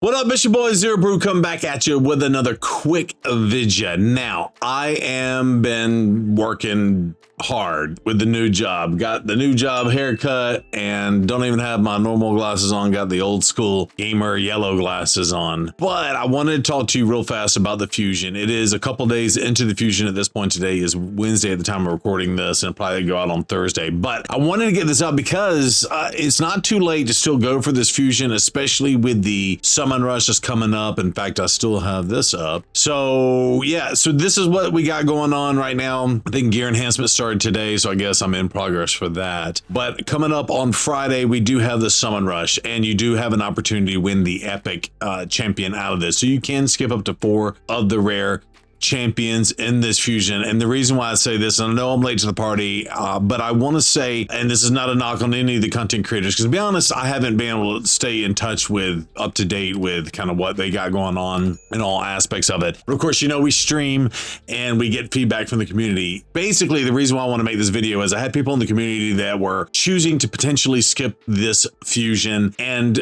What up, it's your boy Zero Brew, coming back at you with another quick video. Now, I am been working hard with the new job. Got the new job haircut and don't even have my normal glasses on. Got the old school gamer yellow glasses on. But I wanted to talk to you real fast about the Fusion. It is a couple days into the Fusion at this point. Today is Wednesday at the time of recording this, and it'll probably go out on Thursday. But I wanted to get this out because it's not too late to still go for this Fusion, especially with the Summon Rush that's coming up. In fact, I still have this up. So yeah, so this is what we got going on right now. I think gear enhancement started today, so I guess I'm in progress for that. But coming up on Friday, we do have the Summon Rush, and you do have an opportunity to win the epic champion out of this. So you can skip up to 4 of the rare champions in this Fusion. And the reason why I say this, and I know I'm late to the party, but I want to say, and this is not a knock on any of the content creators, because to be honest, I haven't been able to stay in touch with, up to date with kind of what they got going on in all aspects of it. But of course, you know, we stream and we get feedback from the community. Basically, the reason why I want to make this video is I had people in the community that were choosing to potentially skip this Fusion, and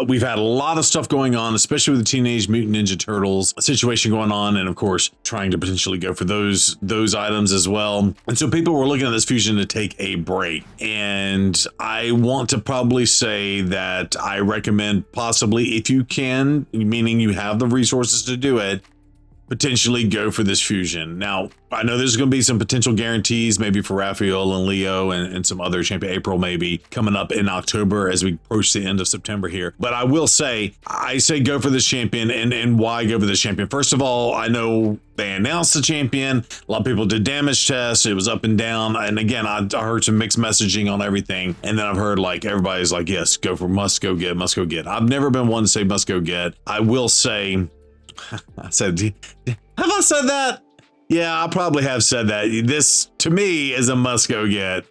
we've had a lot of stuff going on, especially with the Teenage Mutant Ninja Turtles situation going on, and of course trying to potentially go for those items as well. And so people were looking at this Fusion to take a break, and I want to probably say that I recommend, possibly if you can, meaning you have the resources to do it, potentially go for this Fusion. Now, I know there's going to be some potential guarantees, maybe for Raphael and Leo and some other champion, April maybe, coming up in October as we approach the end of September here. But I will say, I say go for this champion. And why go for this champion? First of all, I know they announced the champion. A lot of people did damage tests. It was up and down. And again, I heard some mixed messaging on everything. And then I've heard like everybody's like, yes, go for must go get, must go get. I've never been one to say must go get. I will say, I said, have I said that? Yeah, I probably have said that. This to me is a must go get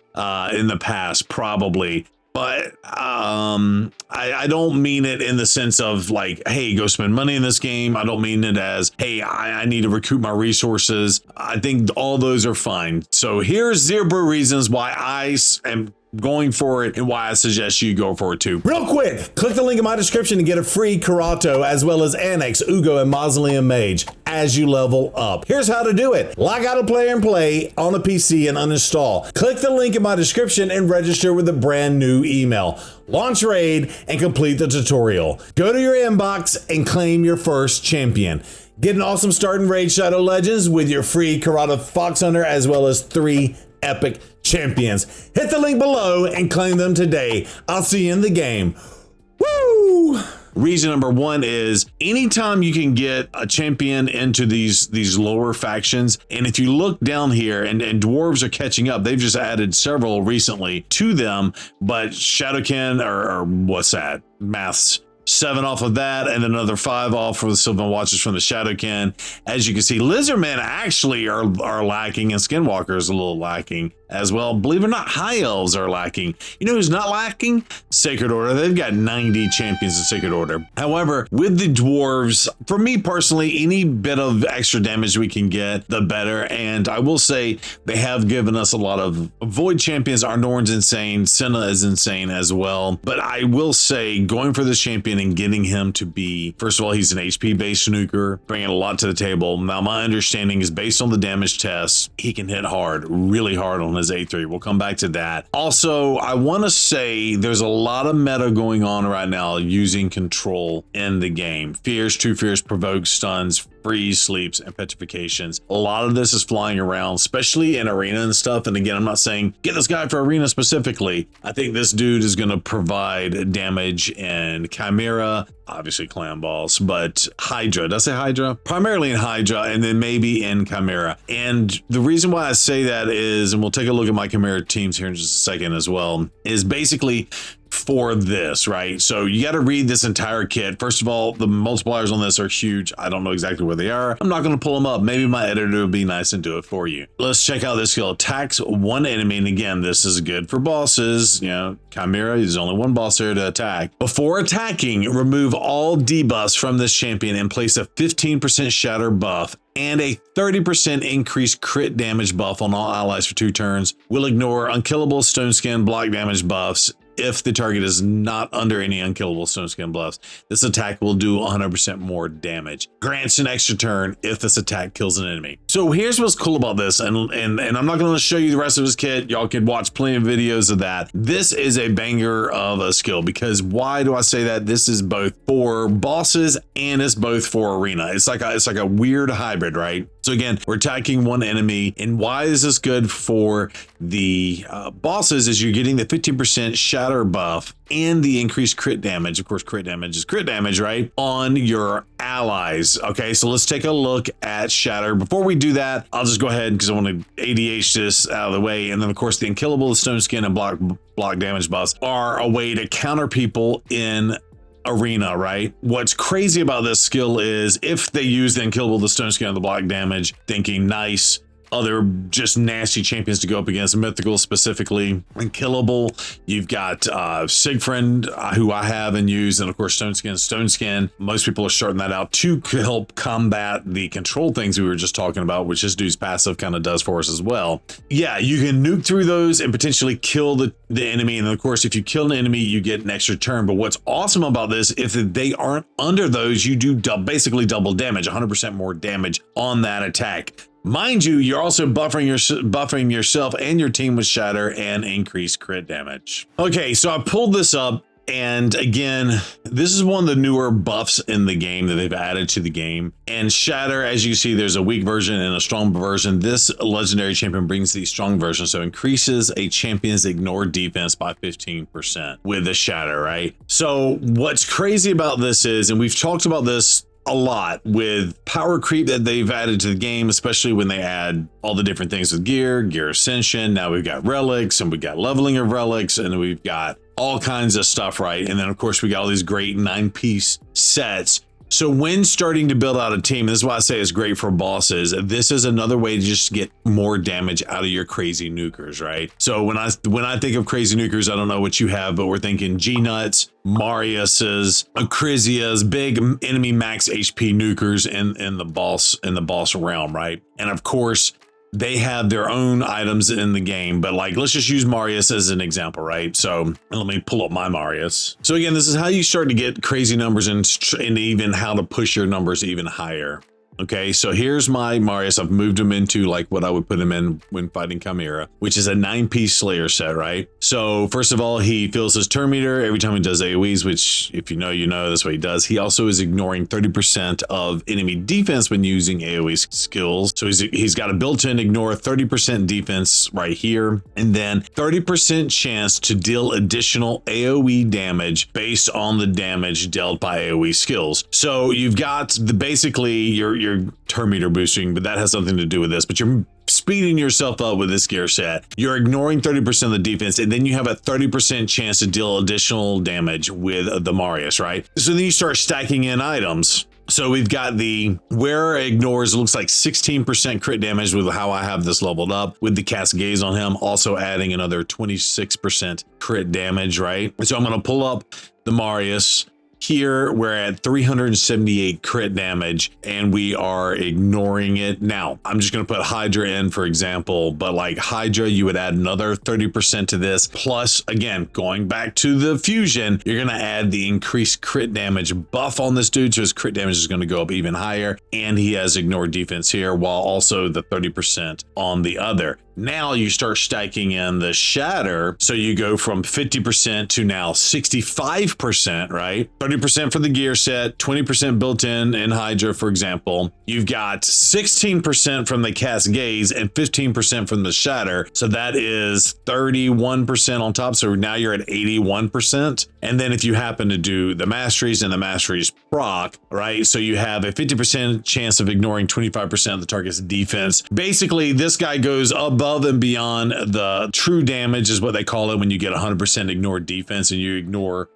in the past, probably. But I don't mean it in the sense of like, hey, go spend money in this game. I don't mean it as, hey, I need to recoup my resources. I think all those are fine. So here's 0 reasons why I am going for it and why I suggest you go for it too. Real quick, click the link in my description to get a free Karato as well as Annex, Ugo, and Mausoleum Mage as you level up. Here's how to do it. Log out of Player and Play on the PC and uninstall. Click the link in my description and register with a brand new email. Launch raid and complete the tutorial. Go to your inbox and claim your first champion. Get an awesome start in Raid Shadow Legends with your free Karato Fox Hunter as well as 3 epic champions. Hit the link below and claim them today. I'll see you in the game. Woo! Reason number 1 is anytime you can get a champion into these lower factions, and if you look down here, and dwarves are catching up, they've just added several recently to them, but Shadowkin or what's that? Maths. 7 off of that, and another 5 off for the Sylvan Watchers from the Shadowkin. As you can see, Lizardmen actually are lacking, and Skinwalkers a little lacking as well. Believe it or not, High Elves are lacking. You know who's not lacking? Sacred Order. They've got 90 champions in Sacred Order. However, with the dwarves, for me personally, any bit of extra damage we can get, the better. And I will say they have given us a lot of Void champions. Arnorn's insane. Senna is insane as well. But I will say, going for this champion and getting him to be, first of all, he's an HP based snooker, bringing a lot to the table. Now, my understanding is based on the damage tests, he can hit hard, really hard on his A3. We'll come back to that. Also, I want to say there's a lot of meta going on right now using control in the game. Fears, True Fears, Provoke, Stuns, Freeze, Sleeps, and Petrifications. A lot of this is flying around, especially in Arena and stuff. And again, I'm not saying get this guy for Arena specifically. I think this dude is going to provide damage in Chimera, obviously Clan Balls, but Hydra. Did I say Hydra? Primarily in Hydra, and then maybe in Chimera. And the reason why I say that is, and we'll take a look at my Chimera teams here in just a second as well, is basically for this, right? So you got to read this entire kit. First of all, the multipliers on this are huge. I don't know exactly where they are. I'm not going to pull them up. Maybe my editor will be nice and do it for you. Let's check out this skill. Attacks 1 enemy. And again, this is good for bosses. You know, Chimera, there's only 1 boss here to attack. Before attacking, remove all debuffs from this champion and place a 15% shatter buff and a 30% increased crit damage buff on all allies for 2 turns. We'll ignore unkillable stone skin block damage buffs if the target is not under any unkillable stone skin buffs. This attack will do 100% more damage. Grants an extra turn if this attack kills an enemy. So here's what's cool about this, and I'm not going to show you the rest of his kit. Y'all can watch plenty of videos of that. This is a banger of a skill, because why do I say that? This is both for bosses and it's both for arena. It's like a weird hybrid, right? So again, we're attacking one enemy, and why is this good for the bosses? Is you're getting the 15% shatter buff and the increased crit damage. Of course, crit damage is crit damage, right? On your allies. Okay, so let's take a look at shatter. Before we do that, I'll just go ahead because I want to ADH this out of the way. And then of course, the unkillable, the stone skin, and block damage buffs are a way to counter people in arena, right? What's crazy about this skill is if they use the unkillable, the stone skin, and the block damage, thinking nice, other just nasty champions to go up against, mythical specifically, unkillable. You've got Siegfried, who I have and use, and of course Stone Skin. Most people are starting that out to help combat the control things we were just talking about, which this dude's passive kind of does for us as well. Yeah, you can nuke through those and potentially kill the enemy, and of course if you kill an enemy you get an extra turn. But what's awesome about this, if they aren't under those, you do basically double damage, 100% more damage on that attack. Mind you, you're also buffering yourself and your team with shatter and increased crit damage. Okay, so I pulled this up, and again, this is one of the newer buffs in the game that they've added to the game. And shatter, as you see, there's a weak version and a strong version. This legendary champion brings the strong version, so increases a champion's ignore defense by 15% with the shatter, right? So what's crazy about this is, and we've talked about this a lot with power creep that they've added to the game, especially when they add all the different things with gear ascension. Now we've got relics, and we've got leveling of relics, and we've got all kinds of stuff, right? And then of course we got all these great 9-piece sets. So when starting to build out a team, this is why I say it's great for bosses. This is another way to just get more damage out of your crazy nukers, right? So when I think of crazy nukers, I don't know what you have, but we're thinking G-Nuts, Marius's, Acrisia's, big enemy max HP nukers in the boss realm, right? And of course, they have their own items in the game, but like, let's just use Marius as an example, right? So let me pull up my Marius. So again, this is how you start to get crazy numbers and even how to push your numbers even higher. Okay, so here's my Marius. I've moved him into like what I would put him in when fighting Chimera, which is a 9-piece Slayer set, right? So first of all, he fills his turn meter every time he does AoEs, which if you know, you know, that's what he does. He also is ignoring 30% of enemy defense when using AoE skills. So he's got a built-in ignore 30% defense right here, and then 30% chance to deal additional AoE damage based on the damage dealt by AoE skills. So you've got basically your turn meter boosting, but that has something to do with this, but you're speeding yourself up with this gear set. You're ignoring 30% of the defense, and then you have a 30% chance to deal additional damage with the Marius, right? So then you start stacking in items. So we've got the wearer ignores, looks like 16% crit damage with how I have this leveled up, with the cast gaze on him also adding another 26% crit damage, right? So I'm going to pull up the Marius. Here we're at 378 crit damage, and we are ignoring it. Now I'm just going to put Hydra in for example, but like Hydra, you would add another 30% to this, plus again going back to the fusion, you're going to add the increased crit damage buff on this dude, so his crit damage is going to go up even higher, and he has ignored defense here, while also the 30% on the other. Now you start stacking in the shatter, so you go from 50% to now 65%, right? 30% for the gear set, 20% built in Hydra, for example. You've got 16% from the cast gaze and 15% from the shatter, so that is 31% on top. So now you're at 81%. And then if you happen to do the masteries and the masteries proc, right? So you have a 50% chance of ignoring 25% of the target's defense. Basically, this guy goes above and beyond the true damage, is what they call it, when you get 100% ignored defense and you ignore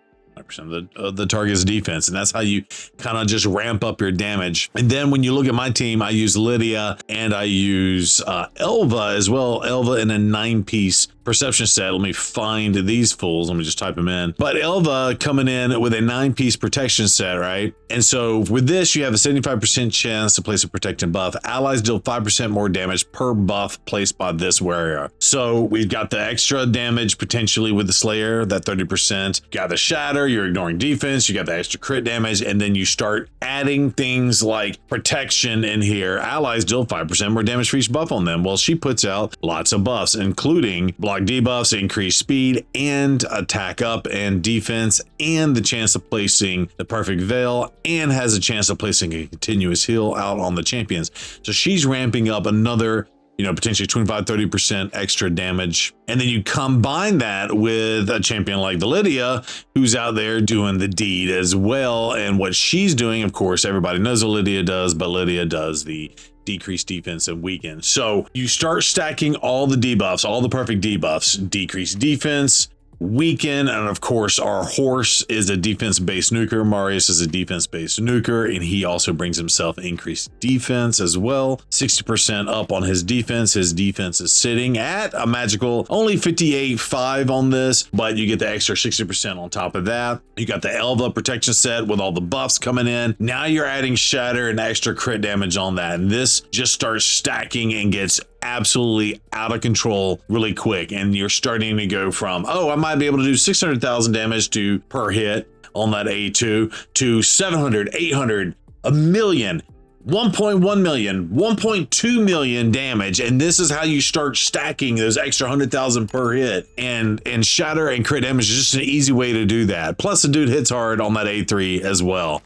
5% of the target's defense. And that's how you kind of just ramp up your damage. And then when you look at my team, I use Lydia and I use Elva as well. Elva in a 9-piece perception set. Let me find these fools. Let me just type them in. But Elva coming in with a 9-piece protection set, right? And so with this, you have a 75% chance to place a protecting buff. Allies deal 5% more damage per buff placed by this warrior. So we've got the extra damage potentially with the Slayer, that 30%. You got the Shatter, you're ignoring defense, you got the extra crit damage, and then you start adding things like protection in here. Allies deal 5% more damage for each buff on them. Well, she puts out lots of buffs, including block debuffs, increased speed, and attack up and defense, and the chance of placing the perfect veil, and has a chance of placing a continuous heal out on the champions. So she's ramping up another, potentially 25-30% extra damage. And then you combine that with a champion like the Lydia, who's out there doing the deed as well. And what she's doing, of course, everybody knows what Lydia does, but Lydia does the decreased defense and weaken. So you start stacking all the debuffs, all the perfect debuffs: decreased defense, weaken, and of course our horse is a defense-based nuker. Marius is a defense-based nuker, and he also brings himself increased defense as well. 60% up on his defense. His defense is sitting at a magical only 58.5 on this, but you get the extra 60% on top of that. You got the Elva protection set with all the buffs coming in. Now you're adding Shatter and extra crit damage on that, and this just starts stacking and gets absolutely out of control really quick. And you're starting to go from, I might be able to do 600,000 damage per hit on that A2 to 700, 800, a million, 1.1 million, 1.2 million damage. And this is how you start stacking those extra 100,000 per hit. And Shatter and crit damage is just an easy way to do that. Plus the dude hits hard on that A3 as well.